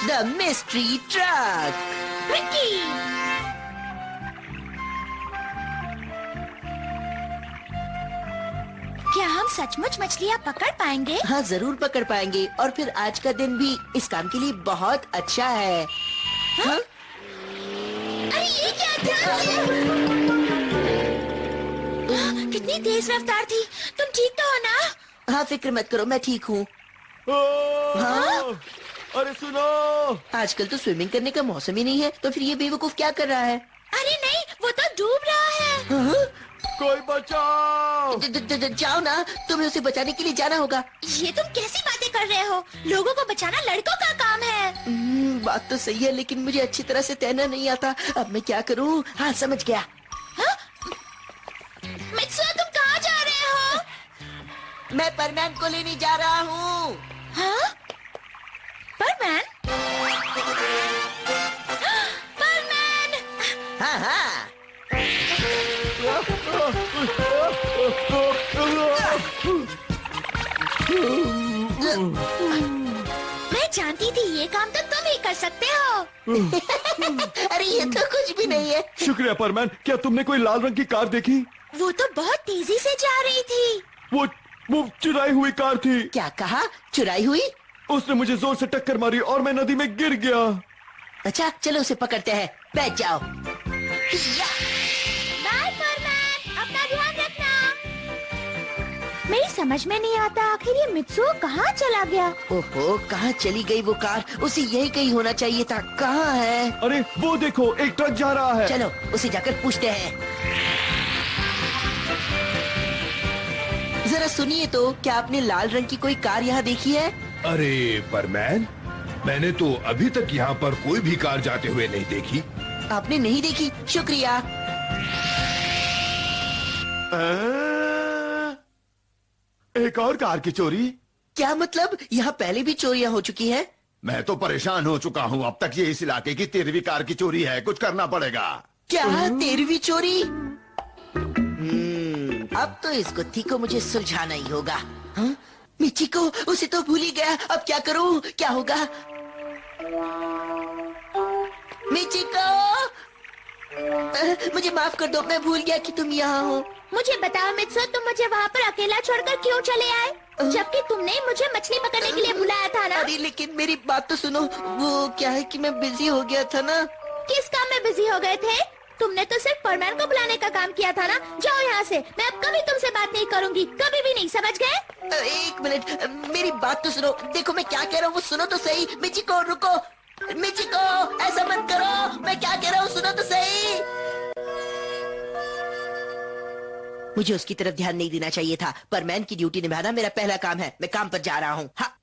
The mystery truck. Vicky! क्या हम सचमुच मछलियाँ पकड़ पाएंगे? हाँ, जरूर पकड़ पाएंगे और फिर आज का दिन भी इस काम के लिए बहुत अच्छा है। हाँ? अरे ये क्या था? कितनी तेज रफ्तार थी। तुम ठीक तो हो ना? हाँ, फिक्र मत करो, मैं ठीक हूँ। हाँ? अरे सुनो, आजकल तो स्विमिंग करने का मौसम ही नहीं है, तो फिर ये बेवकूफ क्या कर रहा है? अरे नहीं, वो तो डूब रहा है। हाँ? कोई बचाओ! जाओ ना, तुम्हें उसे बचाने के लिए जाना होगा। ये तुम कैसी बातें कर रहे हो? लोगों को बचाना लड़कों का काम है। बात तो सही है, लेकिन मुझे अच्छी तरह से तैरना नहीं आता। अब मैं क्या करूँ? हाँ, समझ गया। मित्सुआ, तुम कहाँ जा रहे हो? मैं परमैन को लेने जा रहा हूँ। हाँ? परमैन? परमैन! हाँ हाँ। मैं जानती थी ये काम तो तुम ही कर सकते हो। अरे ये तो कुछ भी नहीं है। शुक्रिया परमैन। क्या तुमने कोई लाल रंग की कार देखी? वो तो बहुत तेजी से जा रही थी। वो चुराई हुई कार थी। क्या कहा? चुराई हुई? उसने मुझे जोर से टक्कर मारी और मैं नदी में गिर गया। अच्छा, चलो उसे पकड़ते हैं। बैठ जाओ। बाय परमैन, अपना ध्यान रखना। मेरी समझ में नहीं आता, आखिर ये मित्सुओ कहाँ चला गया? ओहो, कहाँ चली गई वो कार? उसे यही कहीं होना चाहिए था। कहाँ है? अरे वो देखो, एक ट्रक जा रहा है। चलो उसे जाकर पूछते हैं। जरा सुनिए तो, क्या आपने लाल रंग की कोई कार यहाँ देखी है? अरे परमैन, मैंने तो अभी तक यहाँ पर कोई भी कार जाते हुए नहीं देखी। आपने नहीं देखी? शुक्रिया। एक और कार की चोरी? क्या मतलब? यहाँ पहले भी चोरियाँ हो चुकी हैं? मैं तो परेशान हो चुका हूँ। अब तक ये इस इलाके की 13वीं कार की चोरी है। कुछ करना पड़ेगा। क्या 13वीं चोरी? अब तो इस गुत्थी को मुझे सुलझाना ही होगा। हाँ? मिचिको, उसे तो भूल ही गया। अब क्या करूँ? क्या होगा? मिचिको, मुझे माफ कर दो, मैं भूल गया कि तुम यहाँ हो। मुझे बताओ मित्सुआ, तुम मुझे वहाँ पर अकेला छोड़कर क्यों चले आए? जबकि तुमने मुझे मछली पकड़ने के लिए बुलाया था ना? अरे लेकिन मेरी बात तो सुनो। वो क्या है कि मैं बिजी हो गया था ना। किस काम में बिजी हो गए थे? तुमने तो सिर्फ परमैन को बुलाने का काम किया था ना? जाओ यहाँ से, मैं अब कभी तुमसे बात नहीं करूँगी, कभी भी नहीं, समझ गए? एक मिनट, मेरी बात तो सुनो। देखो मैं क्या कह रहा हूँ, वो सुनो तो सही। मिचिको रुको। मिचिको, ऐसा मत करो। मैं क्या कह रहा हूँ, सुनो तो सही। मुझे उसकी तरफ ध्यान नहीं देना चाहिए था। परमैन की ड्यूटी निभाना मेरा पहला काम है। मैं काम पर जा रहा हूँ। हाँ।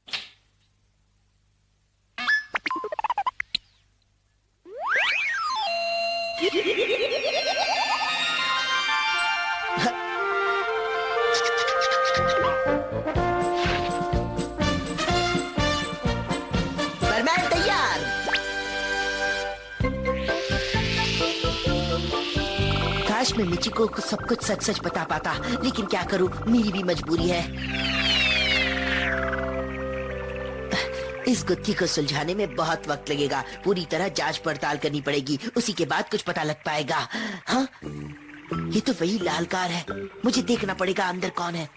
परमैन तैयार। काश मैं मिचिको को सब कुछ सच सच बता पाता, लेकिन क्या करूं, मेरी भी मजबूरी है। इस गुत्थी को सुलझाने में बहुत वक्त लगेगा। पूरी तरह जांच पड़ताल करनी पड़ेगी, उसी के बाद कुछ पता लग पाएगा। हाँ, ये तो वही लाल कार है। मुझे देखना पड़ेगा अंदर कौन है।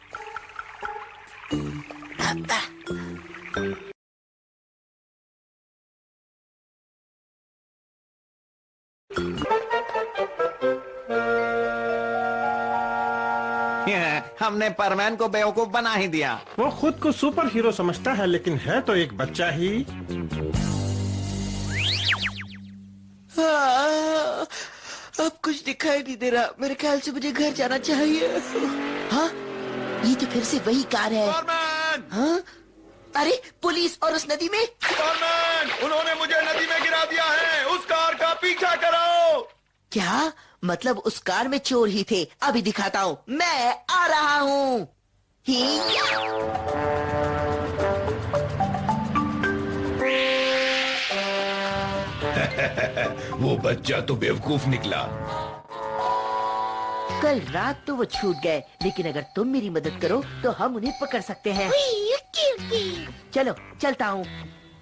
हमने परमैन को बेवकूफ बना ही दिया। वो खुद को सुपर हीरो समझता है, लेकिन है तो एक बच्चा ही। अब कुछ दिखाई नहीं दे रहा। मेरे ख्याल से मुझे घर जाना चाहिए। हाँ, ये तो फिर से वही कार है। परमैन! हाँ? अरे पुलिस और उस नदी में। परमैन! उन्होंने मुझे नदी में गिरा दिया है। उस कार का पीछा करो। क्या मतलब? उस कार में चोर ही थे। अभी दिखाता हूँ, मैं आ रहा हूँ। वो बच्चा तो बेवकूफ निकला। कल रात तो वो छूट गए, लेकिन अगर तुम मेरी मदद करो तो हम उन्हें पकड़ सकते हैं। चलो चलता हूँ।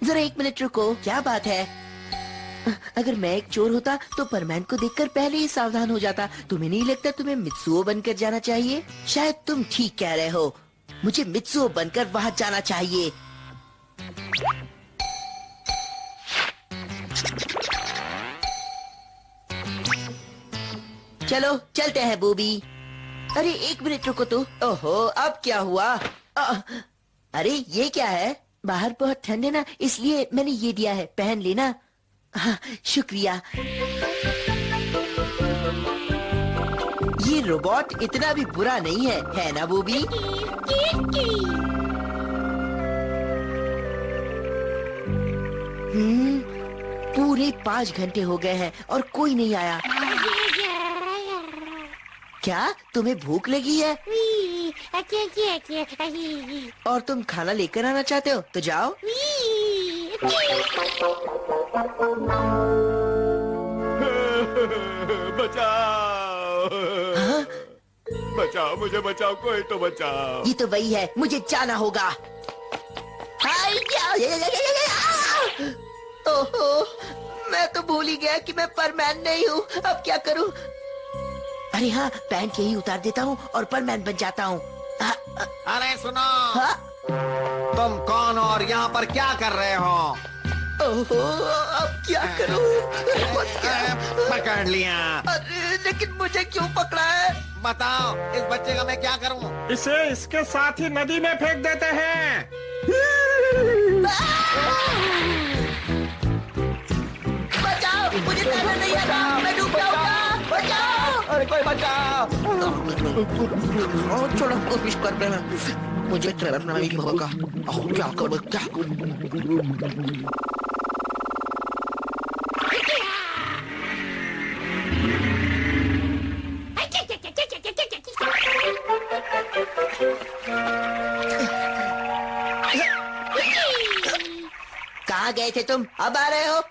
जरा 1 मिनट रुको, क्या बात है? अगर मैं एक चोर होता तो परमैन को देखकर पहले ही सावधान हो जाता। तुम्हें नहीं लगता तुम्हें मित्सुओ बनकर जाना चाहिए? शायद तुम ठीक कह रहे हो, मुझे मित्सुओ बनकर वहाँ जाना चाहिए। चलो चलते हैं बूबी। अरे 1 मिनट रुको तो। ओहो, अब क्या हुआ? अरे ये क्या है? बाहर बहुत ठंड है ना, इसलिए मैंने ये दिया है, पहन लेना। हाँ, शुक्रिया। ये रोबोट इतना भी बुरा नहीं है ना बूबी? पूरे 5 घंटे हो गए हैं और कोई नहीं आया। क्या तुम्हें भूख लगी है? और तुम खाना लेकर आना चाहते हो तो जाओ। बचाओ! हाँ? बचाओ, मुझे बचाओ, कोई तो बचाओ। ये तो वही है, मुझे जाना होगा। ओहो, मैं तो भूल ही गया कि मैं परमैन नहीं हूँ। अब क्या करूँ? अरे हाँ, पैंट यही उतार देता हूँ और परमैन बन जाता हूँ। अरे सुनो, हाँ? तुम कौन और यहाँ पर क्या कर रहे हो? ओहो, अब क्या करूँ? पकड़ लिया। अरे लेकिन मुझे क्यों पकड़ा है? बताओ, इस बच्चे का मैं क्या करूँ? इसे इसके साथ ही नदी में फेंक देते हैं। बचाओ, मुझे तैरना नहीं आता, मैं डूब जाऊंगा। बचाओ! अरे कोई बचाओ! और थोड़ा कोशिश कर रहे हैं, मुझे तैरना नहीं होगा। क्या करूँ क्या? कहाँ गए थे तुम? अब आ रहे हो?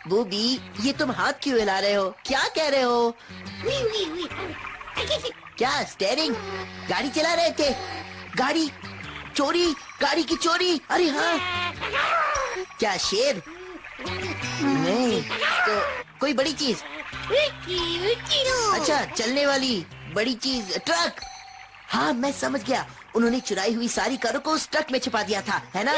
बूबी, ये तुम हाथ क्यों हिला रहे हो? क्या कह रहे हो? क्या स्टेयरिंग? गाड़ी चला रहे थे? गाड़ी चोरी, गाड़ी की चोरी। अरे हाँ, क्या शेर? नहीं तो कोई बड़ी चीज। अच्छा, चलने वाली बड़ी चीज, ट्रक। हाँ, मैं समझ गया, उन्होंने चुराई हुई सारी कारों को उस ट्रक में छिपा दिया था, है ना?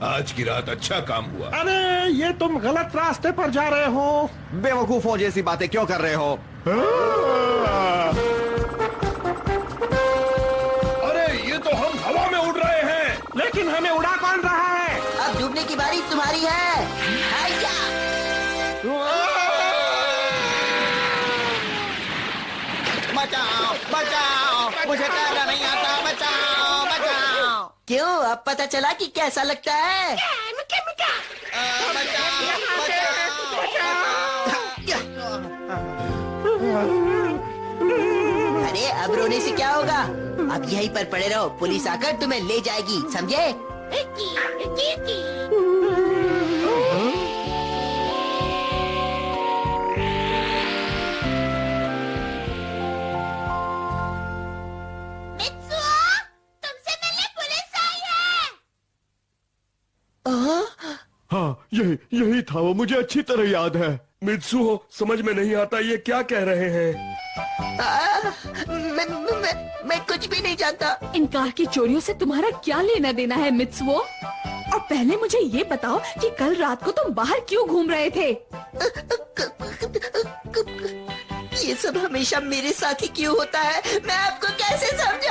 आज की रात अच्छा काम हुआ। अरे ये तुम गलत रास्ते पर जा रहे हो। बेवकूफों जैसी बातें क्यों कर रहे हो? अरे ये तो हम हवा में उड़ रहे हैं। लेकिन हमें उड़ा कौन रहा है? अब डूबने की बारी तुम्हारी है। हाया! बचाओ, बचाओ, मुझे तैरना नहीं आता, बचाओ, बचाओ। क्यों, अब पता चला कि कैसा लगता है? अरे अब रोने से क्या होगा? अब यहीं पर पड़े रहो, पुलिस आकर तुम्हें ले जाएगी, समझे? हाँ, यही था वो, मुझे अच्छी तरह याद है। मित्सुओ, समझ में नहीं आता ये क्या कह रहे हैं। मैं कुछ भी नहीं जानता। इन कार की चोरियों से तुम्हारा क्या लेना देना है मित्सुओ? और पहले मुझे ये बताओ कि कल रात को तुम बाहर क्यों घूम रहे थे? ये सब हमेशा मेरे साथ ही क्यों होता है? मैं आपको कैसे समझाऊं?